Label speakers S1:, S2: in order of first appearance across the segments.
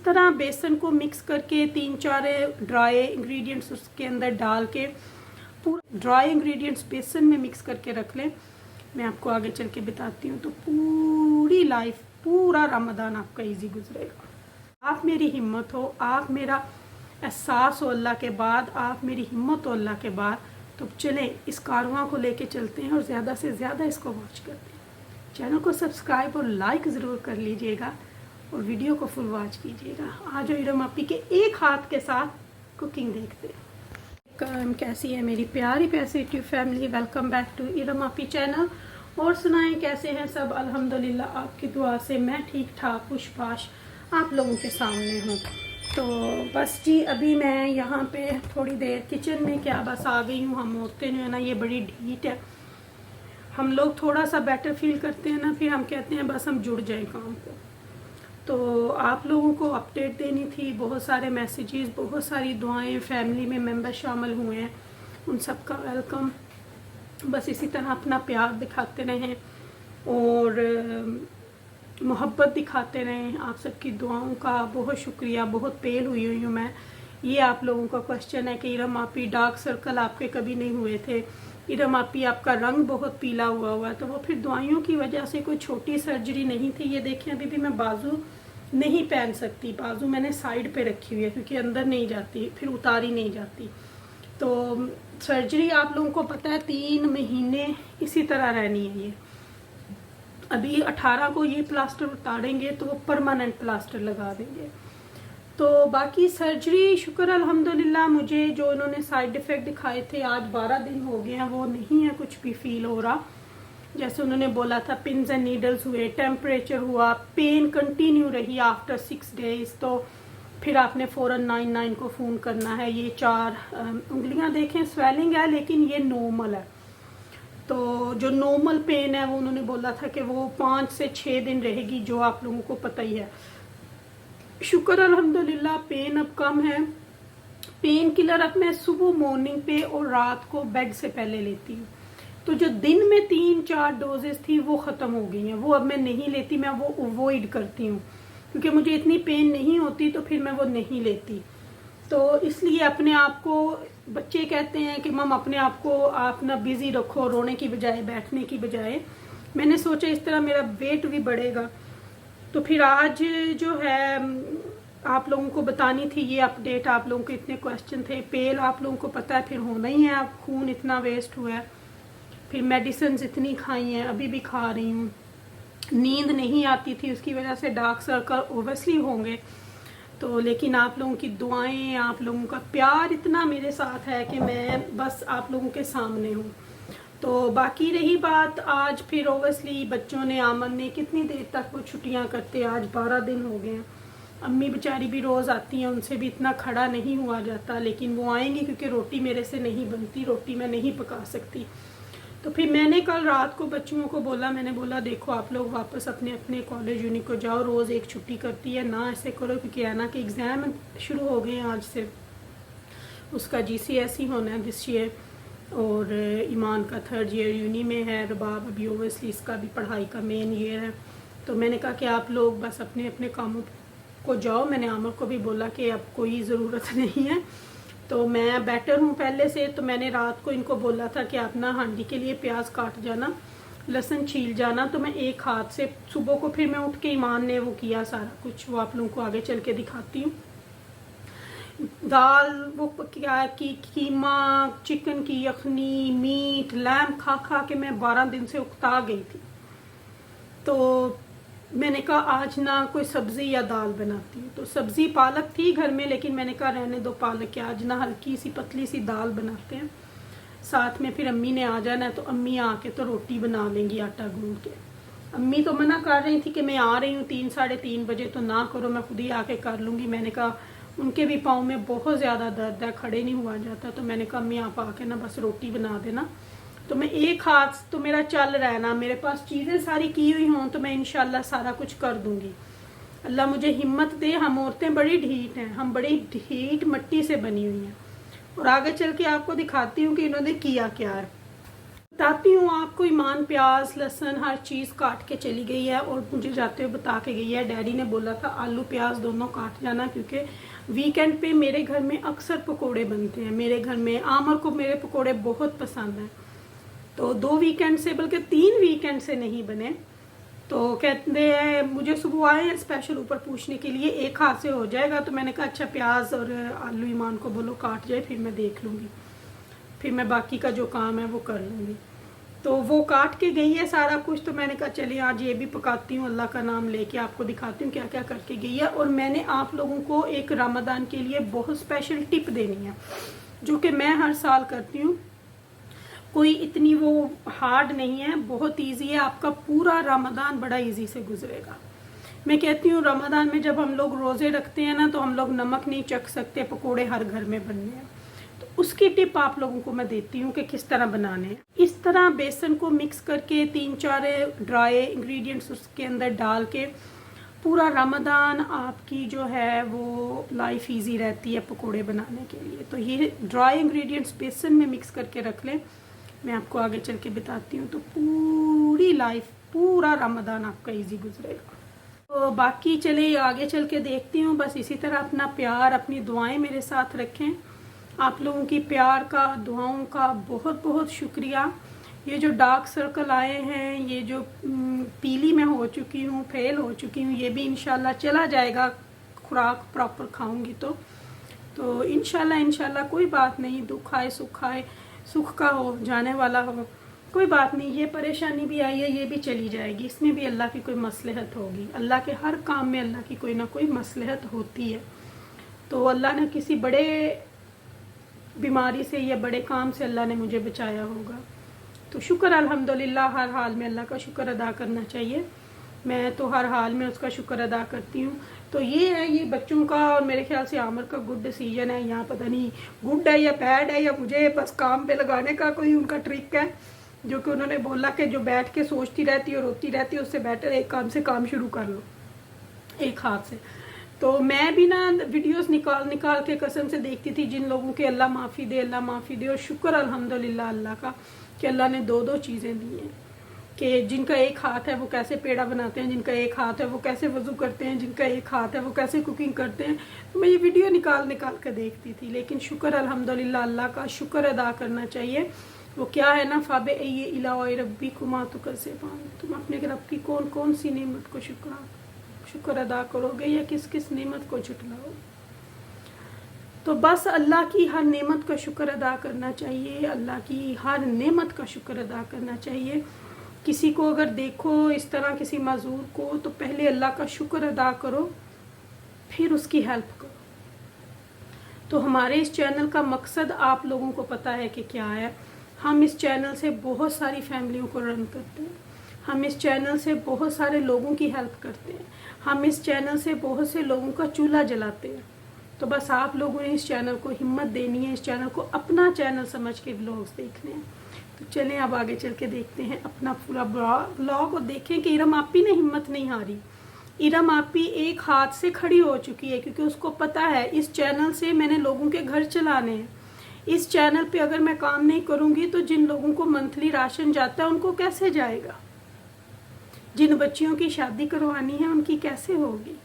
S1: तरह बेसन को मिक्स करके 3-4 ड्राई इंग्रेडिएंट्स उसके अंदर डाल के पूरा ड्राई इंग्रेडिएंट्स बेसन में मिक्स करके रख लें। मैं आपको आगे चल के बताती हूँ। तो पूरी लाइफ, पूरा रमज़ान आपका इजी गुजरेगा। आप मेरी हिम्मत हो, आप मेरा एहसास हो अल्लाह के बाद, आप मेरी हिम्मत हो अल्लाह के बाद, तो चलें इस कारवां को लेके चलते हैं और ज़्यादा से ज़्यादा इसको वॉच करते हैं। चैनल को सब्सक्राइब और लाइक ज़रूर कर लीजिएगा और वीडियो को फुल वॉच कीजिएगा। आज इरम आपी के एक हाथ के साथ कुकिंग देखते हैं। कैसी है मेरी प्यारी पैसे YouTube family, welcome back to Iram आपी चैनल। और सुनाएं कैसे हैं सब? अल्हम्दुलिल्लाह आपकी दुआ से मैं ठीक ठाक खुशबाश आप लोगों के सामने हूँ। तो बस जी अभी मैं यहाँ पे थोड़ी देर किचन में क्या बस आ गई हूँ। हम औरतें जो है ना ये बड़ी ढीठ है, हम लोग थोड़ा सा बेटर फील करते हैं ना, फिर हम कहते हैं बस हम जुड़ जाएं काम को। तो आप लोगों को अपडेट देनी थी, बहुत सारे मैसेजेस, बहुत सारी दुआएं, फैमिली में मेंबर शामिल हुए हैं, उन सब का वेलकम। बस इसी तरह अपना प्यार दिखाते रहें और मोहब्बत दिखाते रहें। आप सबकी दुआओं का बहुत शुक्रिया, बहुत पेल हुई हूँ मैं। ये आप लोगों का क्वेश्चन है कि इरम आपी डार्क सर्कल आपके कभी नहीं हुए थे, इरम आपी आपका रंग बहुत पीला हुआ है। तो वो फिर दवाइयों की वजह से कोई छोटी सर्जरी नहीं थी। ये देखें अभी भी मैं बाजू नहीं पहन सकती, बाजू मैंने साइड पे रखी हुई है क्योंकि अंदर नहीं जाती, फिर उतारी नहीं जाती। तो सर्जरी आप लोगों को पता है 3 महीने इसी तरह रहनी है। ये अभी 18 को ये प्लास्टर उतारेंगे तो वो परमानेंट प्लास्टर लगा देंगे। तो बाकी सर्जरी शुक्र अल्हम्दुलिल्लाह, मुझे जो इन्होंने साइड इफ़ेक्ट दिखाए थे आज 12 दिन हो गए हैं, वो नहीं है कुछ भी फील हो रहा। जैसे उन्होंने बोला था पिन्स एंड नीडल्स हुए, टेम्परेचर हुआ, पेन कंटिन्यू रही आफ्टर 6 डेज। तो फिर आपने फ़ौरन 99 को फ़ोन करना है। ये 4 उंगलियां देखें स्वेलिंग है लेकिन ये नॉर्मल है। तो जो नॉर्मल पेन है वो उन्होंने बोला था कि वो 5 से 6 दिन रहेगी, जो आप लोगों को पता ही है। शुक्र अल्हम्दुलिल्लाह पेन अब कम है। पेन किलर अब मैं सुबह मॉर्निंग पे और रात को बेड से पहले लेती हूँ। तो जो दिन में 3-4 डोजेस थी वो ख़त्म हो गई हैं, वो अब मैं नहीं लेती, मैं वो अवॉइड करती हूँ क्योंकि मुझे इतनी पेन नहीं होती, तो फिर मैं वो नहीं लेती। तो इसलिए अपने आप को, बच्चे कहते हैं कि मम अपने आप को आप ना बिज़ी रखो, रोने की बजाय, बैठने की बजाय। मैंने सोचा इस तरह मेरा वेट भी बढ़ेगा। तो फिर आज जो है आप लोगों को बतानी थी ये अपडेट। आप लोगों के इतने क्वेश्चन थे। पेल आप लोगों को पता है फिर होना ही है, अब खून इतना वेस्ट हुआ है, फिर मेडिसिन इतनी खाई हैं, अभी भी खा रही हूँ। नींद नहीं आती थी, उसकी वजह से डार्क सर्कल ओबियसली होंगे। तो लेकिन आप लोगों की दुआएं, आप लोगों का प्यार इतना मेरे साथ है कि मैं बस आप लोगों के सामने हूँ। तो बाकी रही बात आज, फिर ओबियसली बच्चों ने, आमन ने कितनी देर तक वो छुट्टियाँ करते, आज 12 दिन हो गए हैं। अम्मी बेचारी भी रोज़ आती हैं, उनसे भी इतना खड़ा नहीं हुआ जाता, लेकिन वो आएंगी क्योंकि रोटी मेरे से नहीं बनती, रोटी मैं नहीं पका सकती। तो फिर मैंने कल रात को बच्चों को बोला, मैंने बोला देखो आप लोग वापस अपने अपने कॉलेज यूनिक को जाओ, रोज़ एक छुट्टी करती है ना, ऐसे करो क्योंकि ऐना के एग्ज़ाम शुरू हो गए हैं आज से। उसका GCSE ही होना है दिस ईयर और ईमान का 3rd ईयर यूनी में है। रबाब अभी ओबियसली इसका भी पढ़ाई का मेन ईयर है। तो मैंने कहा कि आप लोग बस अपने अपने कामों को जाओ। मैंने आमर को भी बोला कि अब कोई ज़रूरत नहीं है, तो मैं बेटर हूँ पहले से। तो मैंने रात को इनको बोला था कि आप ना हांडी के लिए प्याज काट जाना, लहसुन छील जाना। तो मैं एक हाथ से सुबह को फिर मैं उठ के ईमान ने वो किया सारा कुछ, वो आप लोगों को आगे चल के दिखाती हूँ। दाल वो क्या की कीमा, चिकन की यखनी, मीट, लैम्प खा खा के मैं 12 दिन से उकता गई थी। तो मैंने कहा आज ना कोई सब्ज़ी या दाल बनाती हूँ। तो सब्ज़ी पालक थी घर में, लेकिन मैंने कहा रहने दो पालक के, आज ना हल्की सी पतली सी दाल बनाते हैं। साथ में फिर अम्मी ने आ जाना है, तो अम्मी आके तो रोटी बना लेंगी आटा गूंद के। अम्मी तो मना कर रही थी कि मैं आ रही हूँ 3-3:30 बजे, तो ना करो, मैं खुद ही आके कर लूँगी। मैंने कहा उनके भी पाँव में बहुत ज़्यादा दर्द है, खड़े नहीं हुआ जाता। तो मैंने कहा अम्मी आप आके ना बस रोटी बना देना। तो मैं एक हाथ तो मेरा चल रहा है ना, मेरे पास चीज़ें सारी की हुई हों तो मैं इंशाल्लाह सारा कुछ कर दूंगी। अल्लाह मुझे हिम्मत दे। हम औरतें बड़ी ढीठ हैं, हम बड़ी ढीठ मट्टी से बनी हुई हैं। और आगे चल के आपको दिखाती हूँ कि इन्होंने किया क्या है। बताती हूँ आपको, ईमान प्याज लहसुन हर चीज़ काट के चली गई है और मुझे जाते हुए बता के गई है। डैडी ने बोला था आलू प्याज दोनों काट जाना, क्योंकि वीकेंड पे मेरे घर में अक्सर पकोड़े बनते हैं। मेरे घर में आमर को मेरे पकोड़े बहुत पसंद हैं, तो 2 वीकेंड से बल्कि 3 वीकेंड से नहीं बने। तो कहते हैं मुझे सुबह आए हैं स्पेशल ऊपर पूछने के लिए, एक हाथ से हो जाएगा। तो मैंने कहा अच्छा प्याज और आलू ईमान को बोलो काट जाए, फिर मैं देख लूँगी, फिर मैं बाकी का जो काम है वो कर लूँगी। तो वो काट के गई है सारा कुछ। तो मैंने कहा चलिए आज ये भी पकाती हूँ, अल्लाह का नाम लेके आपको दिखाती हूँ क्या क्या करके गई है। और मैंने आप लोगों को एक रमज़ान के लिए बहुत स्पेशल टिप देनी है, जो कि मैं हर साल करती हूँ। कोई इतनी वो हार्ड नहीं है, बहुत इजी है। आपका पूरा रमज़ान बड़ा इजी से गुजरेगा। मैं कहती हूँ रमज़ान में जब हम लोग रोज़े रखते हैं ना, तो हम लोग नमक नहीं चख सकते, पकोड़े हर घर में बनने हैं। तो उसकी टिप आप लोगों को मैं देती हूँ कि किस तरह बनाने हैं। इस तरह बेसन को मिक्स करके 3-4 ड्राई इंग्रेडिएंट्स उसके अंदर डाल के पूरा रमज़ान आपकी जो है वो लाइफ इजी रहती है पकोड़े बनाने के लिए। तो ये ड्राई इंग्रेडिएंट्स बेसन में मिक्स करके रख लें, मैं आपको आगे चल के बताती हूँ। तो पूरी लाइफ पूरा रमज़ान आपका इजी गुजरेगा। तो बाकी चले आगे चल के देखती हूँ। बस इसी तरह अपना प्यार अपनी दुआएं मेरे साथ रखें। आप लोगों की प्यार का दुआओं का बहुत बहुत शुक्रिया। ये जो डार्क सर्कल आए हैं, ये जो पीली मैं हो चुकी हूँ, फेल हो चुकी हूँ, ये भी इंशाल्लाह चला जाएगा खुराक प्रॉपर खाऊंगी तो इंशाल्लाह कोई बात नहीं। दुख आए सुख का हो, जाने वाला हो, कोई बात नहीं। ये परेशानी भी आई है, ये भी चली जाएगी, इसमें भी अल्लाह की कोई मसलहत होगी। अल्लाह के हर काम में अल्लाह की कोई ना कोई मसलहत होती है। तो अल्लाह ने किसी बड़े बीमारी से या बड़े काम से अल्लाह ने मुझे बचाया होगा। तो शुक्र अल्हम्दुलिल्लाह, हर हाल में अल्लाह का शुक्र अदा करना चाहिए। मैं तो हर हाल में उसका शुक्र अदा करती हूँ। तो ये है, ये बच्चों का और मेरे ख्याल से आमर का गुड डिसीजन है। यहाँ पता नहीं गुड है या बैड है, या मुझे बस काम पे लगाने का कोई उनका ट्रिक है, जो कि उन्होंने बोला कि जो बैठ के सोचती रहती है और रोती रहती है, उससे बेटर एक काम से काम शुरू कर लो एक हाथ से। तो मैं भी ना वीडियोस निकाल के कसम से देखती थी, जिन लोगों के अल्लाह माफ़ी दे, अल्लाह माफ़ी दे। और शुक्र अल्हम्दुलिल्लाह अल्लाह का कि अल्लाह ने 2 चीज़ें दी हैं, कि जिनका एक हाथ है वो कैसे पेड़ा बनाते हैं, जिनका एक हाथ है वो कैसे वज़ू करते हैं, जिनका एक हाथ है वो कैसे कुकिंग करते हैं। तो मैं ये वीडियो निकाल कर देखती थी। लेकिन शुक्र अल्हम्दुलिल्लाह, अल्लाह का शुक्र अदा करना चाहिए। वो क्या है ना, फ़ाबे ये इला रब्बी कुमा तो कैसे पानी, तुम अपने रब की कौन कौन सी नेमत को शुक्र अदा करोगे या किस किस नेमत को झुटलाओ। तो बस अल्लाह की हर नेमत का शुक्र अदा करना चाहिए, अल्लाह की हर नेमत का शुक्र अदा करना चाहिए। किसी को अगर देखो इस तरह किसी माजूर को, तो पहले अल्लाह का शुक्र अदा करो, फिर उसकी हेल्प करो। तो हमारे इस चैनल का मकसद आप लोगों को पता है कि क्या है। हम इस चैनल से बहुत सारी फैमिलियों को रन करते हैं, हम इस चैनल से बहुत सारे लोगों की हेल्प करते हैं, हम इस चैनल से बहुत से लोगों का चूल्हा जलाते हैं। तो बस आप लोगों ने इस चैनल को हिम्मत देनी है, इस चैनल को अपना चैनल समझ के व्लॉग्स देखने हैं। तो चलें अब आगे चल के देखते हैं अपना पूरा व्लॉग और देखें कि इरम आपी ने हिम्मत नहीं हारी। इरम आपी एक हाथ से खड़ी हो चुकी है, क्योंकि उसको पता है इस चैनल से मैंने लोगों के घर चलाने हैं। इस चैनल पे अगर मैं काम नहीं करूँगी तो जिन लोगों को मंथली राशन जाता है उनको कैसे जाएगा, जिन बच्चियों की शादी करवानी है उनकी कैसे होगी,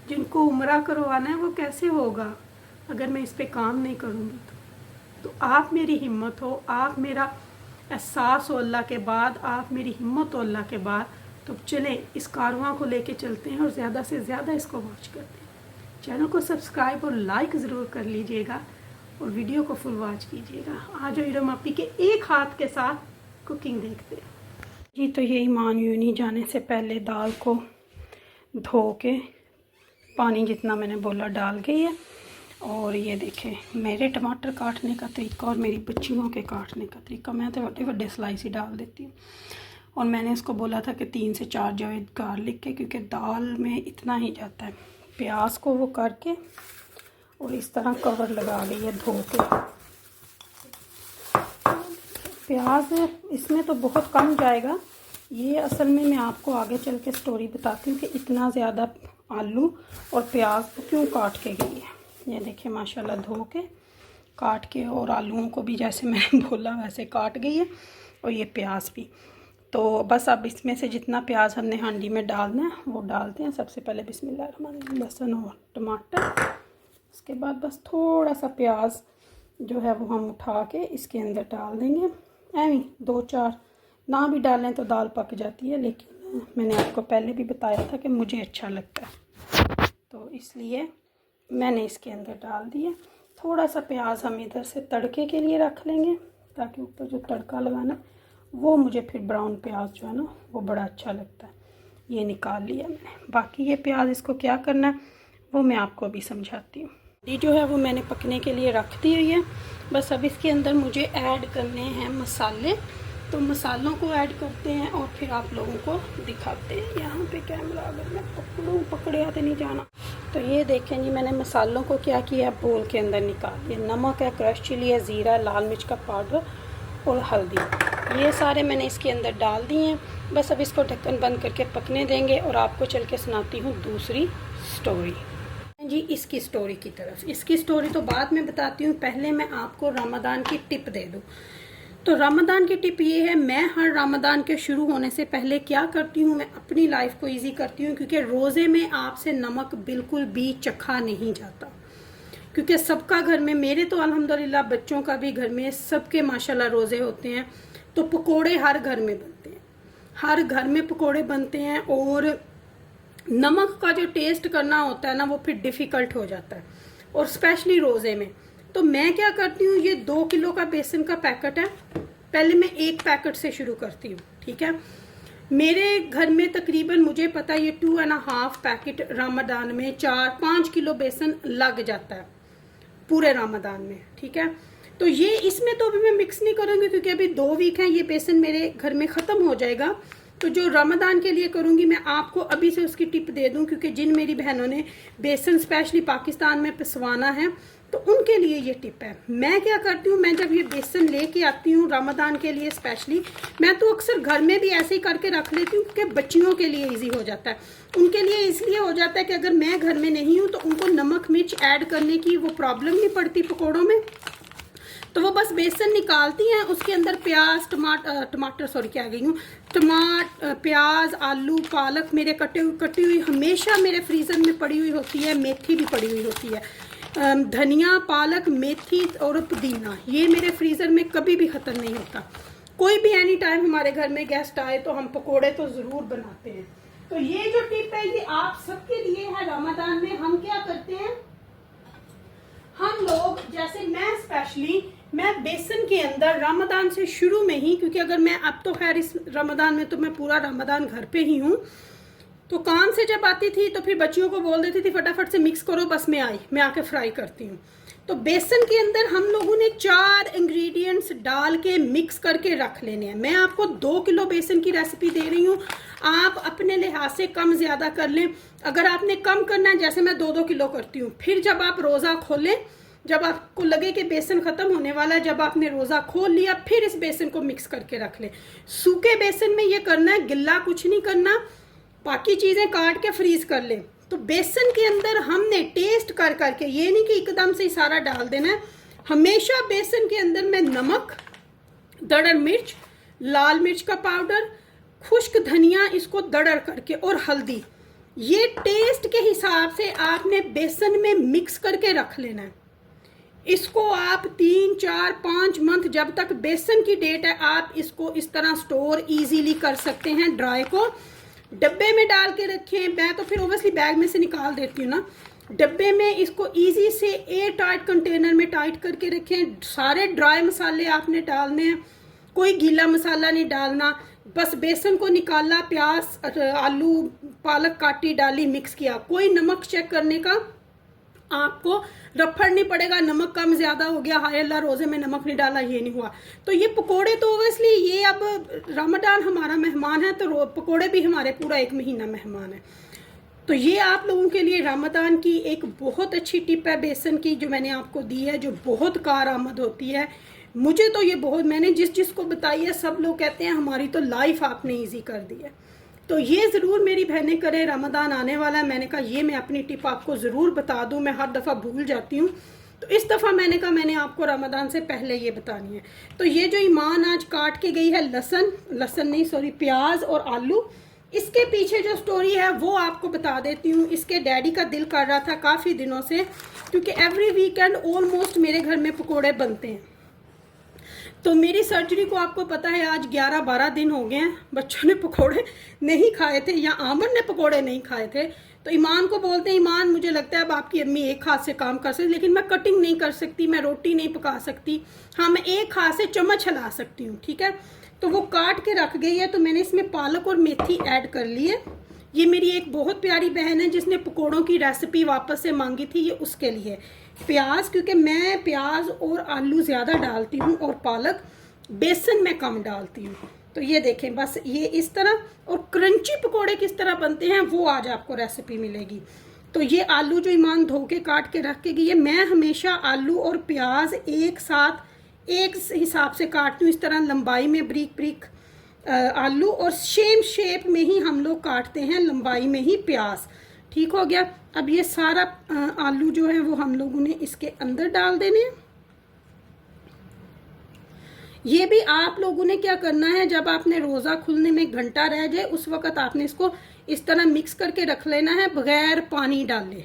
S1: जिनको उम्रा करवाना है वो कैसे होगा अगर मैं इस पे काम नहीं करूँगी। तो आप मेरी हिम्मत हो, आप मेरा एहसास हो अल्लाह के बाद, आप मेरी हिम्मत हो अल्लाह के बाद। तो चलें इस कारवां को लेके चलते हैं और ज़्यादा से ज़्यादा इसको वॉच करते हैं। चैनल को सब्सक्राइब और लाइक ज़रूर कर लीजिएगा और वीडियो को फुल वॉच कीजिएगा। आज इरम आपी के एक हाथ के साथ कुकिंग देखते हैं जी। तो ये ईमान यूनी जाने से पहले दाल को धो के पानी जितना मैंने बोला डाल गई है। और ये देखें मेरे टमाटर काटने का तरीका और मेरी बच्चियों के काटने का तरीका, मैं तो बड़े बड़े स्लाइस ही डाल देती हूँ। और मैंने इसको बोला था कि 3 से 4 जो गार्लिक के, क्योंकि दाल में इतना ही जाता है। प्याज को वो करके और इस तरह कवर लगा गई है धो के। प्याज इसमें तो बहुत कम जाएगा। ये असल में मैं आपको आगे चल के स्टोरी बताती हूँ कि इतना ज़्यादा आलू और प्याज को क्यों काट के गई है। ये देखिए माशाल्लाह धो के काट के, और आलूओं को भी जैसे मैंने बोला वैसे काट गई है। और ये प्याज भी। तो बस अब इसमें से जितना प्याज हमने हांडी में डालना है वो डालते हैं। सबसे पहले बिस्मिल्लाह लहसुन और टमाटर, उसके बाद बस थोड़ा सा प्याज जो है वो हम उठा के इसके अंदर डाल देंगे। ऐवी 2-4 ना भी डालें तो दाल पक जाती है, लेकिन मैंने आपको पहले भी बताया था कि मुझे अच्छा लगता है, तो इसलिए मैंने इसके अंदर डाल दिया। थोड़ा सा प्याज हम इधर से तड़के के लिए रख लेंगे, ताकि ऊपर जो तड़का लगाना वो मुझे फिर ब्राउन प्याज जो है ना वो बड़ा अच्छा लगता है। ये निकाल लिया मैंने। बाकी ये प्याज इसको क्या करना है वो मैं आपको अभी समझाती हूँ। ये जो है वो मैंने पकने के लिए रख दी हुई है। बस अब इसके अंदर मुझे ऐड करने हैं मसाले, तो मसालों को ऐड करते हैं और फिर आप लोगों को दिखाते हैं। यहाँ पे कैमरा अगर मैं पकड़े आते नहीं जाना। तो ये देखें जी, मैंने मसालों को क्या किया, बोल के अंदर निकाल दिया। नमक है, क्रश चिली है, ज़ीरा, लाल मिर्च का पाउडर और हल्दी, ये सारे मैंने इसके अंदर डाल दिए हैं। बस अब इसको ढक्कन बंद करके पकने देंगे और आपको चल के सुनाती हूँ दूसरी स्टोरी जी। इसकी स्टोरी की तरफ, इसकी स्टोरी तो बाद में बताती हूँ, पहले मैं आपको रमज़ान की टिप दे दूँ। तो रमज़ान की टिप ये है, मैं हर रमज़ान के शुरू होने से पहले क्या करती हूँ, मैं अपनी लाइफ को इजी करती हूँ, क्योंकि रोज़े में आपसे नमक बिल्कुल भी चखा नहीं जाता। क्योंकि सबका घर में, मेरे तो अल्हम्दुलिल्लाह बच्चों का भी घर में, सबके माशाल्लाह रोज़े होते हैं, तो पकोड़े हर घर में बनते हैं, हर घर में पकोड़े बनते हैं। और नमक का जो टेस्ट करना होता है ना वो फिर डिफ़िकल्ट हो जाता है, और स्पेशली रोज़े में। तो मैं क्या करती हूँ, ये 2 किलो का बेसन का पैकेट है, पहले मैं 1 पैकेट से शुरू करती हूँ, ठीक है। मेरे घर में तकरीबन मुझे पता है ये 2.5 पैकेट रमज़ान में 4-5 किलो बेसन लग जाता है पूरे रमज़ान में, ठीक है। तो ये इसमें तो अभी मैं मिक्स नहीं करूँगी, क्योंकि अभी 2 वीक हैं, ये बेसन मेरे घर में ख़त्म हो जाएगा। तो जो रमज़ान के लिए करूँगी मैं आपको अभी से उसकी टिप दे दूँ, क्योंकि जिन मेरी बहनों ने बेसन स्पेशली पाकिस्तान में पिसवाना है तो उनके लिए ये टिप है। मैं क्या करती हूँ, मैं जब ये बेसन लेके आती हूँ रमज़ान के लिए स्पेशली, मैं तो अक्सर घर में भी ऐसे ही करके रख लेती हूँ, क्योंकि बच्चियों के लिए इजी हो जाता है। उनके लिए इसलिए हो जाता है कि अगर मैं घर में नहीं हूँ तो उनको नमक मिर्च ऐड करने की वो प्रॉब्लम नहीं पड़ती पकौड़ों में। तो वो बस बेसन निकालती हैं, उसके अंदर प्याज, टमाटर सॉरी क्या गई हूँ, प्याज, आलू, पालक मेरे कटी हुई हमेशा मेरे फ्रीज़र में पड़ी हुई होती है, मेथी भी पड़ी हुई होती है, धनिया, पालक, मेथी और पुदीना, ये मेरे फ्रीज़र में कभी भी ख़त्म नहीं होता। कोई भी एनी टाइम हमारे घर में गेस्ट आए तो हम पकोड़े तो ज़रूर बनाते हैं। तो ये जो टिप है ये आप सबके लिए है। रमज़ान में हम क्या करते हैं, हम लोग जैसे मैं स्पेशली, मैं बेसन के अंदर रमज़ान से शुरू में ही, क्योंकि अगर मैं अब तो खैर इस रमज़ान में तो मैं पूरा रमज़ान घर पे ही हूँ, तो काम से जब आती थी तो फिर बच्चियों को बोल देती थी फटाफट से मिक्स करो, बस मैं आई, मैं आके फ्राई करती हूँ। तो बेसन के अंदर हम लोगों ने 4 इंग्रेडिएंट्स डाल के मिक्स करके रख लेने हैं। मैं आपको 2 किलो बेसन की रेसिपी दे रही हूँ, आप अपने लिहाज से कम ज़्यादा कर लें। अगर आपने कम करना है, जैसे मैं 2-2 किलो करती हूँ, फिर जब आप रोज़ा खोलें, जब आपको लगे कि बेसन ख़त्म होने वाला है, जब आपने रोज़ा खोल लिया, फिर इस बेसन को मिक्स करके रख लें। सूखे बेसन में ये करना है, गिल्ला कुछ नहीं करना, बाकी चीज़ें काट के फ्रीज़ कर लें। तो बेसन के अंदर हमने टेस्ट कर करके, ये नहीं कि एकदम से ही सारा डाल देना है, हमेशा बेसन के अंदर मैं नमक, दड़र मिर्च, लाल मिर्च का पाउडर, खुश्क धनिया, इसको दड़र करके, और हल्दी, ये टेस्ट के हिसाब से आपने बेसन में मिक्स करके रख लेना है। इसको आप 3, 4, 5 मंथ, जब तक बेसन की डेट है, आप इसको इस तरह स्टोर इजीली कर सकते हैं। ड्राई को डब्बे में डाल के रखें, मैं तो फिर ओबियसली बैग में से निकाल देती हूँ ना, डब्बे में इसको इजी से एयर टाइट कंटेनर में टाइट करके रखें। सारे ड्राई मसाले आपने डालने हैं, कोई गीला मसाला नहीं डालना। बस बेसन को निकाला, प्याज, आलू, पालक काटी, डाली, मिक्स किया। कोई नमक चेक करने का आपको रफड़ नहीं पड़ेगा, नमक कम ज़्यादा हो गया, हाय अल्लाह रोज़े में नमक नहीं डाला, ये नहीं हुआ। तो ये पकोड़े तो ओबियसली ये अब रमज़ान हमारा मेहमान है, तो पकोड़े भी हमारे पूरा 1 महीना मेहमान है। तो ये आप लोगों के लिए रमज़ान की एक बहुत अच्छी टिप है बेसन की, जो मैंने आपको दी है, जो बहुत कारआमद होती है। मुझे तो ये बहुत, मैंने जिसको बताई है, सब लोग कहते हैं हमारी तो लाइफ आपने ईजी कर दी है। तो ये ज़रूर मेरी बहनें करें, रमज़ान आने वाला है, मैंने कहा ये मैं अपनी टिप आपको ज़रूर बता दूं, मैं हर दफ़ा भूल जाती हूँ। तो इस दफ़ा मैंने कहा मैंने आपको रमज़ान से पहले ये बतानी है। तो ये जो ईमान आज काट के गई है लहसुन नहीं सॉरी प्याज और आलू, इसके पीछे जो स्टोरी है वो आपको बता देती हूँ। इसके डैडी का दिल कर रहा था काफ़ी दिनों से, क्योंकि एवरी वीकेंड ऑलमोस्ट मेरे घर में पकोड़े बनते हैं। तो मेरी सर्जरी को आपको पता है आज 11-12 दिन हो गए हैं, बच्चों ने पकोड़े नहीं खाए थे या आमन ने पकोड़े नहीं खाए थे। तो ईमान को बोलते हैं ईमान मुझे लगता है अब आपकी अम्मी एक हाथ से काम कर सकती, लेकिन मैं कटिंग नहीं कर सकती, मैं रोटी नहीं पका सकती, हाँ मैं एक हाथ से चम्मच हिला सकती हूँ, ठीक है। तो वो काट के रख गई है, तो मैंने इसमें पालक और मेथी ऐड कर ली है। ये मेरी एक बहुत प्यारी बहन है जिसने पकोड़ों की रेसिपी वापस से मांगी थी, ये उसके लिए। प्याज, क्योंकि मैं प्याज और आलू ज़्यादा डालती हूँ और पालक, बेसन में कम डालती हूँ। तो ये देखें बस ये इस तरह, और क्रंची पकोड़े किस तरह बनते हैं वो आज आपको रेसिपी मिलेगी। तो ये आलू जो ईमान धो के काट के रख के गई है, मैं हमेशा आलू और प्याज एक साथ एक हिसाब से काटती हूँ, इस तरह लंबाई में ब्रीक ब्रीक आलू, और सेम शेप में ही हम लोग काटते हैं, लंबाई में ही प्याज। ठीक हो गया। अब ये सारा आलू जो है वो हम लोगों ने इसके अंदर डाल देने हैं। ये भी आप लोगों ने क्या करना है, जब आपने रोज़ा खुलने में घंटा रह जाए उस वक़्त आपने इसको इस तरह मिक्स करके रख लेना है बगैर पानी डाले,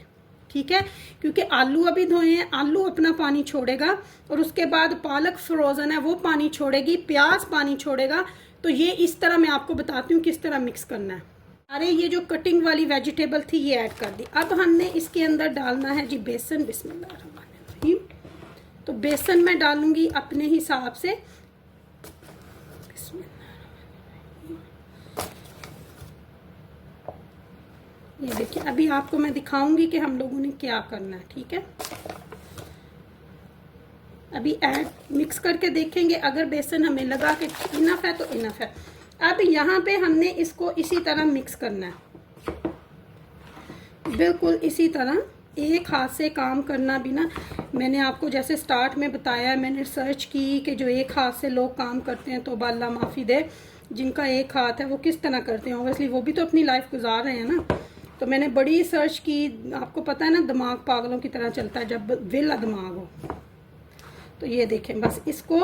S1: ठीक है। क्योंकि आलू अभी धोए हैं, आलू अपना पानी छोड़ेगा, और उसके बाद पालक फ्रोज़न है वो पानी छोड़ेगी, प्याज पानी छोड़ेगा। तो ये इस तरह मैं आपको बताती हूँ किस तरह मिक्स करना है। अरे ये जो कटिंग वाली वेजिटेबल थी ये ऐड कर दी। अब हमने इसके अंदर डालना है जी बेसन। बिस्मिल्लाहिर्रहमानिर्रहीम। तो बेसन मैं डालूंगी अपने हिसाब से। ये देखिए अभी आपको मैं दिखाऊंगी कि हम लोगों ने क्या करना है, ठीक है। अभी ऐड मिक्स करके देखेंगे, अगर बेसन हमें लगा कि इनफ है तो इनफ है। अब यहाँ पे हमने इसको इसी तरह मिक्स करना है, बिल्कुल इसी तरह, एक हाथ से काम करना भी ना। मैंने आपको जैसे स्टार्ट में बताया, मैंने रिसर्च की कि जो एक हाथ से लोग काम करते हैं तो अल्लाह माफ़ी दे, जिनका एक हाथ है वो किस तरह करते हैं, ऑब्वियसली वो भी तो अपनी लाइफ गुजार रहे हैं ना। तो मैंने बड़ी सर्च की, आपको पता है ना दिमाग पागलों की तरह चलता है जब विला दिमाग हो। तो ये देखें बस इसको,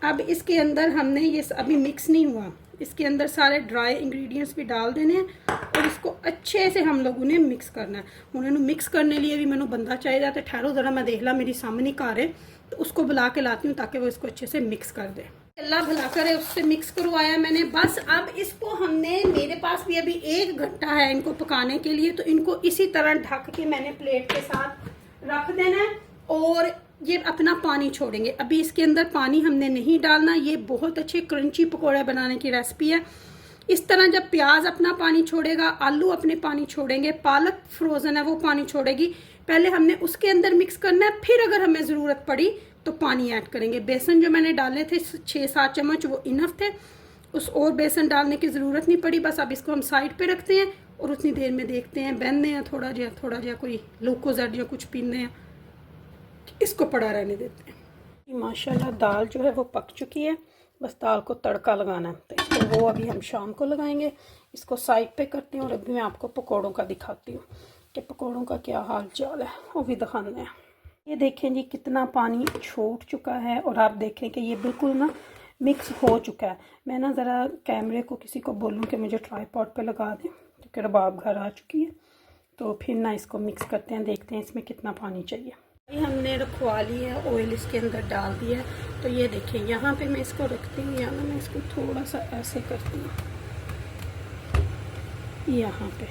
S1: अब इसके अंदर हमने ये अभी मिक्स नहीं हुआ, इसके अंदर सारे ड्राई इंग्रेडिएंट्स भी डाल देने हैं और इसको अच्छे से हम लोगों ने मिक्स करना है। उन्होंने मिक्स करने लिए भी मैंने बंदा चाहिए था, ठहरो ज़रा मैं देख ला, मेरी सामने कार है तो उसको बुला के लाती हूँ ताकि वो इसको अच्छे से मिक्स कर दे। अल्लाह भला करे उससे मिक्स करवाया मैंने। बस अब इसको हमने, मेरे पास भी अभी 1 घंटा है इनको पकाने के लिए, तो इनको इसी तरह ढक के मैंने प्लेट के साथ रख देना है और ये अपना पानी छोड़ेंगे। अभी इसके अंदर पानी हमने नहीं डालना। ये बहुत अच्छे क्रंची पकौड़े बनाने की रेसिपी है। इस तरह जब प्याज अपना पानी छोड़ेगा, आलू अपने पानी छोड़ेंगे, पालक फ्रोज़न है वो पानी छोड़ेगी, पहले हमने उसके अंदर मिक्स करना है, फिर अगर हमें ज़रूरत पड़ी तो पानी ऐड करेंगे। बेसन जो मैंने डाले थे 6-7 चम्मच वो इनफ थे, उस और बेसन डालने की ज़रूरत नहीं पड़ी। बस अब इसको हम साइड पे रखते हैं और उतनी देर में देखते हैं, बहनते हैं थोड़ा जहा कोई लूकोजेड या कुछ पीने हैं, इसको पड़ा रहने देते हैं। माशाल्लाह दाल जो है वो पक चुकी है, बस दाल को तड़का लगाना है, तो इसको वो अभी हम शाम को लगाएंगे। इसको साइड पे करते हैं और अभी मैं आपको पकौड़ों का दिखाती हूँ कि पकौड़ों का क्या हाल चाल है, वो भी दिखाना है। ये देखें जी कितना पानी छोड़ चुका है और आप देखें कि ये बिल्कुल ना मिक्स हो चुका है। मैं ना ज़रा कैमरे को किसी को बोलूँ कि मुझे ट्राईपॉड पे लगा दें, क्योंकि रबाब घर आ चुकी है। तो फिर ना इसको मिक्स करते हैं, देखते हैं इसमें कितना पानी चाहिए। हमने रखवा ली है, ऑयल इसके अंदर डाल दिया है। तो ये देखिए यहाँ पे मैं इसको रखती हूँ, यहाँ मैं इसको थोड़ा सा ऐसे करती हूँ यहाँ पे,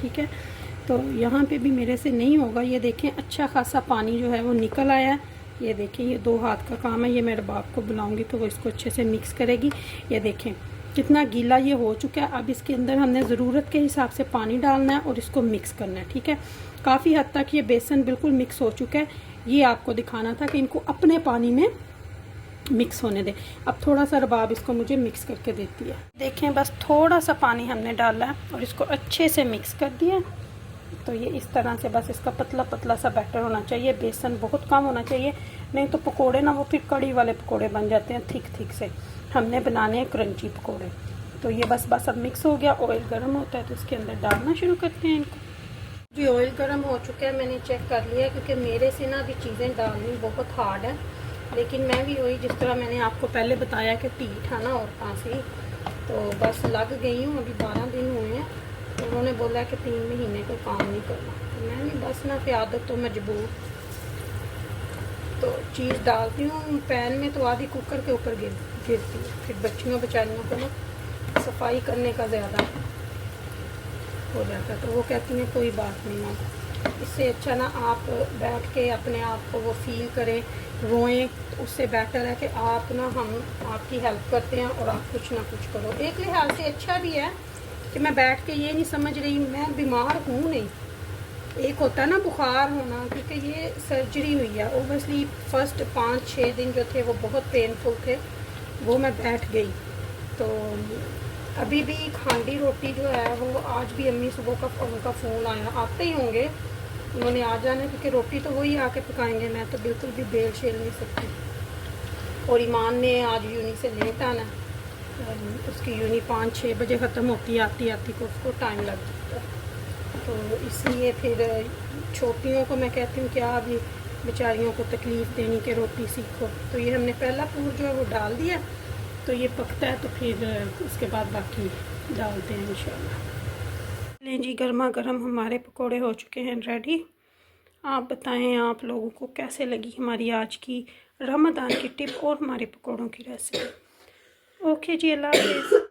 S1: ठीक है। तो यहाँ पे भी मेरे से नहीं होगा। ये देखें अच्छा खासा पानी जो है वो निकल आया है। ये देखें ये 2 हाथ का काम है। ये मेरे बाप को बुलाऊंगी तो वो इसको अच्छे से मिक्स करेगी। ये देखें कितना गीला ये हो चुका है। अब इसके अंदर हमने ज़रूरत के हिसाब से पानी डालना है और इसको मिक्स करना है, ठीक है। काफ़ी हद तक ये बेसन बिल्कुल मिक्स हो चुका है। ये आपको दिखाना था कि इनको अपने पानी में मिक्स होने दें। अब थोड़ा सा रबाब इसको मुझे मिक्स करके देती है। देखें बस थोड़ा सा पानी हमने डाला है और इसको अच्छे से मिक्स कर दिया। तो ये इस तरह से बस इसका पतला पतला सा बैटर होना चाहिए, बेसन बहुत कम होना चाहिए, नहीं तो पकोड़े ना वो फिर कड़ी वाले पकोड़े बन जाते हैं थिक थिक से। हमने बनाने हैं क्रंची पकोड़े। तो ये बस अब मिक्स हो गया। ऑयल गर्म होता है तो इसके अंदर डालना शुरू करते हैं इनको। जी ऑयल गर्म हो चुका है, मैंने चेक कर लिया क्योंकि मेरे से ना अभी चीज़ें डालनी बहुत हार्ड है। लेकिन मैं भी वही जिस तरह मैंने आपको पहले बताया कि टीठ है ना और खांसी, तो बस लग गई हूँ। अभी 12 दिन हुए हैं, तो उन्होंने बोला कि 3 महीने कोई काम नहीं करना, तो मैं भी बस ना फिर आदत तो मजबूर, तो चीज़ डालती हूँ पैन में तो आधी कुकर के ऊपर गिरती है। फिर बच्चियों बेचारियों को ना सफाई करने का ज़्यादा हो जाता है, तो वो कहती हैं कोई बात नहीं ना, इससे अच्छा ना आप बैठ के अपने आप को वो फील करें, रोएं, तो उससे बेटर है कि आप ना हम आपकी हेल्प करते हैं और आप कुछ ना कुछ करो। एक लिहाज से अच्छा भी है कि मैं बैठ के ये नहीं समझ रही मैं बीमार हूँ नहीं। एक होता है ना बुखार होना, क्योंकि ये सर्जरी हुई है, ओबियसली फर्स्ट 5-6 दिन जो थे वो बहुत पेनफुल थे, वो मैं बैठ गई। तो अभी भी खांडी रोटी जो है वो आज भी अम्मी सुबह का उनका फ़ोन आया, आते ही होंगे, उन्होंने आ जाना क्योंकि रोटी तो वही आके पकाएंगे, मैं तो बिल्कुल भी बेल शेल नहीं सकती। और ईमान ने आज यूनी से लेट आना, उसकी यूनी 5-6 बजे ख़त्म होती है, आती आती को उसको टाइम लग जाता है। तो इसलिए फिर छोटियों को मैं कहती हूँ क्या अभी बेचारियों को तकलीफ़ देनी कि रोटी सीखो। तो ये हमने पहला पूर जो है वो डाल दिया, तो ये पकता है तो फिर उसके बाद बाकी डालते हैं इंशाल्लाह। लें जी, गर्मा गर्म हमारे पकोड़े हो चुके हैं रेडी। आप बताएं आप लोगों को कैसे लगी हमारी आज की रमज़ान की टिप और हमारे पकोड़ों की रेसिपी। ओके जी, अल्लाह हाफ़िज़।